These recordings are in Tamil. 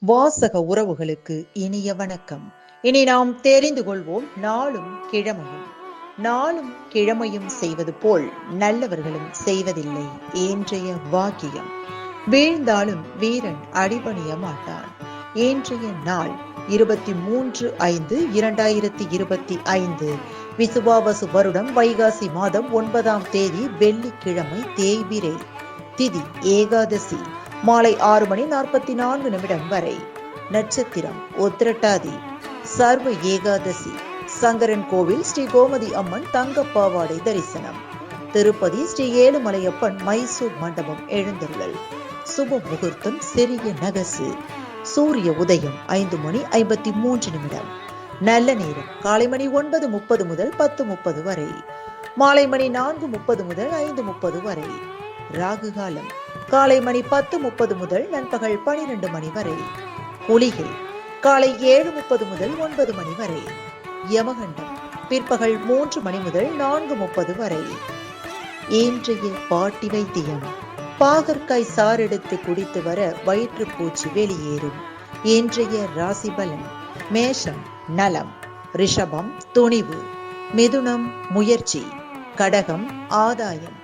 வாசக உறவுகளுக்கு இனிய வணக்கம். இனி நாம் தெரிந்து கொள்வோம் நாளும் கிழமையும். நாளும் கிழமையும் செய்வது போல் நல்லவர்களும் செய்வதில்லை இன்றைய வாக்கியம். வீழ்ந்தாலும் வீரன் அடிபணிய மாட்டான். இன்றைய நாள் 23/5/2025 விசுவாவசு வருடம் வைகாசி மாதம் 9ஆம் தேதி வெள்ளிக்கிழமை தேய்பிரை. திதி ஏகாதசி. மாலை 6:44 வரை. நட்சத்திரம் உத்திரட்டாதி. சர்வ ஏகாதசி. சங்கரன் கோவில் ஸ்ரீ கோமதி அம்மன் தங்கப்பாவாடை தரிசனம். திருப்பதி ஸ்ரீ ஏழுமலையப்பன் மைசூர் மண்டபம் எழுந்தருளல். சுப முகூர்த்தம் சிறிய நகசு. சூரிய உதயம் 5:53. நல்ல நேரம் காலை மணி 9:30 முதல் 10:30 வரை. மாலை மணி 4:30 முதல் 5:30 வரை. ராகு காலம் காலை மணி 10:30 முதல் நண்பகல் 12 மணி வரை. குளிகை காலை 7:30 முதல் 9 மணி வரை. யமகண்டம் பிற்பகல் 3 மணி முதல் 4:30 வரை. இன்றைய பாட்டி வைத்தியம். பாகற்காய் சாறெடுத்து குடித்து வர வயிற்றுப்பூச்சி வெளியேறும். இன்றைய ராசி பலன். மேஷம் நலம், ரிஷபம் துணிவு, மிதுனம் முயற்சி, கடகம் ஆதாயம்,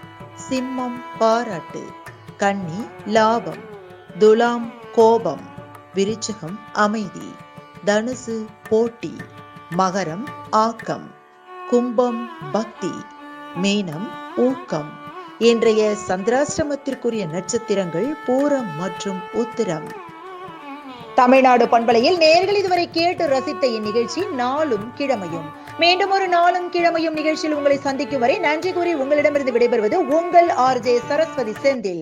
சிம்மம் பாராட்டு, கன்னி லாபம், துலாம் கோபம், விருச்சிகம் அமைதி, தனுசு போட்டி, மகரம் ஆக்கம், கும்பம் பக்தி, மீனம் ஊக்கம். இன்றைய சந்திராஷ்டமத்திற்குரிய நட்சத்திரங்கள் பூரம் மற்றும் உத்திரம். தமிழ்நாடு பண்பலையில் நேயர்கள் இதுவரை கேட்டு ரசித்த இந்நிகழ்ச்சி நாளும் கிழமையும். மீண்டும் ஒரு நாளும் கிழமையும் நிகழ்ச்சியில் உங்களை சந்திக்கும் வரை நன்றி கூறி உங்களிடமிருந்து விடைபெறுவது உங்கள் RJ சரஸ்வதி செந்தில்.